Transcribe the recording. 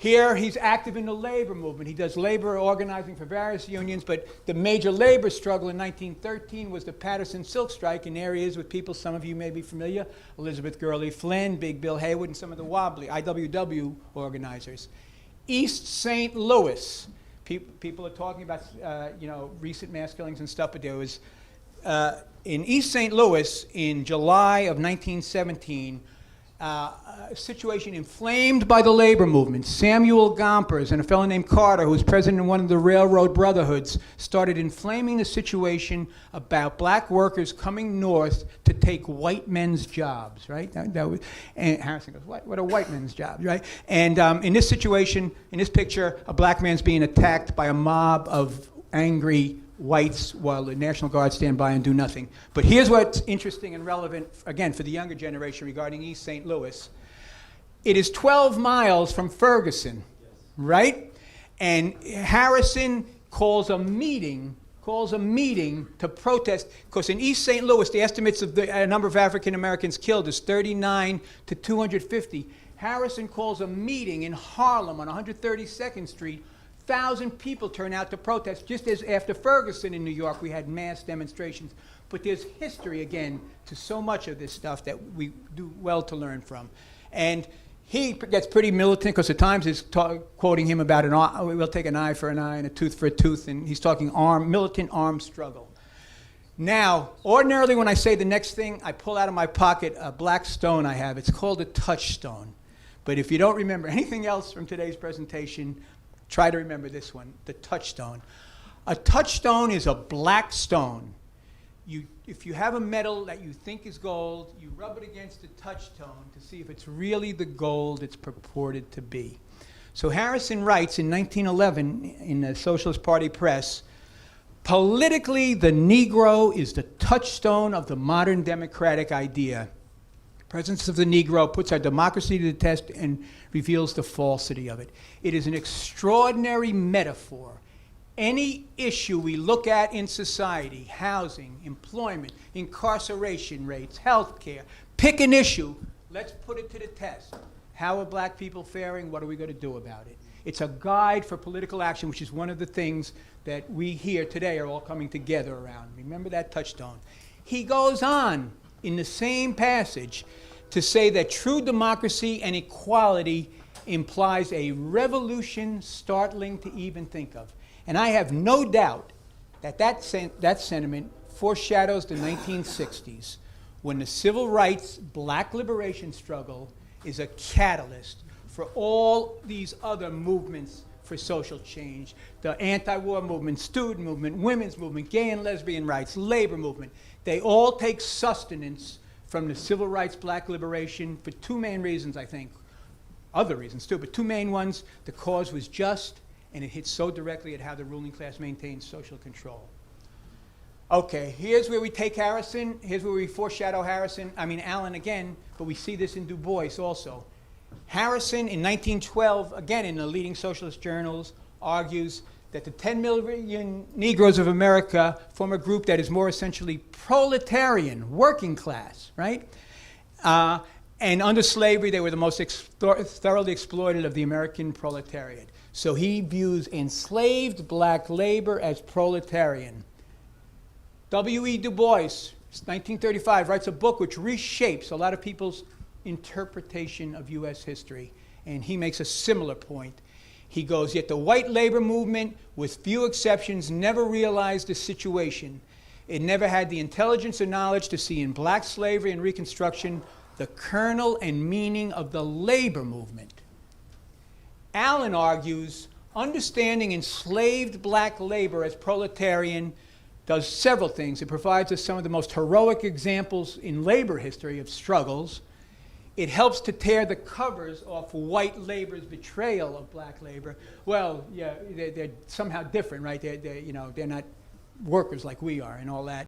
Here, he's active in the labor movement. He does labor organizing for various unions, but the major labor struggle in 1913 was the Patterson Silk Strike in areas with people some of you may be familiar, Elizabeth Gurley Flynn, Big Bill Haywood, and some of the wobbly IWW organizers. East St. Louis, people are talking about recent mass killings and stuff, but there was, in East St. Louis in July of 1917, a situation inflamed by the labor movement. Samuel Gompers and a fellow named Carter, who was president of one of the railroad brotherhoods, started inflaming the situation about black workers coming north to take white men's jobs, right? And Harrison goes, what are white men's jobs, right? And in this situation, in this picture, a black man's being attacked by a mob of angry whites while the National Guard stand by and do nothing. But here's what's interesting and relevant, again, for the younger generation regarding East St. Louis. It is 12 miles from Ferguson, right? And Harrison calls a meeting to protest, because in East St. Louis, the estimates of the number of African Americans killed is 39 to 250. Harrison calls a meeting in Harlem on 132nd Street. 1,000 people turn out to protest, just as after Ferguson in New York we had mass demonstrations. But there's history, again, to so much of this stuff that we do well to learn from. And he gets pretty militant, because the Times is quoting him about we'll take an eye for an eye and a tooth for a tooth, and he's talking militant armed struggle. Now, ordinarily when I say the next thing, I pull out of my pocket a black stone I have. It's called a touchstone. But if you don't remember anything else from today's presentation, try to remember this one, the touchstone. A touchstone is a black stone. If you have a metal that you think is gold, you rub it against the touchstone to see if it's really the gold it's purported to be. So Harrison writes in 1911 in the Socialist Party press, politically, the Negro is the touchstone of the modern democratic idea. The presence of the Negro puts our democracy to the test and reveals the falsity of it. It is an extraordinary metaphor. Any issue we look at in society, housing, employment, incarceration rates, health care, pick an issue, let's put it to the test. How are black people faring? What are we going to do about it? It's a guide for political action, which is one of the things that we here today are all coming together around. Remember that touchstone. He goes on in the same passage to say that true democracy and equality implies a revolution startling to even think of. And I have no doubt that that sentiment foreshadows the 1960s, when the civil rights black liberation struggle is a catalyst for all these other movements for social change. The anti-war movement, student movement, women's movement, gay and lesbian rights, labor movement. They all take sustenance from the civil rights black liberation for two main reasons, I think. Other reasons too, but two main ones. The cause was just, and it hits so directly at how the ruling class maintains social control. Okay, here's where we take Harrison. Here's where we foreshadow Harrison. I mean, Allen again, but we see this in Du Bois also. Harrison in 1912, again in the leading socialist journals, argues that the 10 million Negroes of America form a group that is more essentially proletarian, working class, right? And under slavery, they were the most thoroughly exploited of the American proletariat. So he views enslaved black labor as proletarian. W.E. Du Bois, 1935, writes a book which reshapes a lot of people's interpretation of U.S. history. And he makes a similar point. He goes, yet the white labor movement, with few exceptions, never realized the situation. It never had the intelligence or knowledge to see in black slavery and Reconstruction the kernel and meaning of the labor movement. Allen argues, understanding enslaved black labor as proletarian does several things. It provides us some of the most heroic examples in labor history of struggles. It helps to tear the covers off white labor's betrayal of black labor. Well, yeah, they're somehow different, right? They're not workers like we are and all that.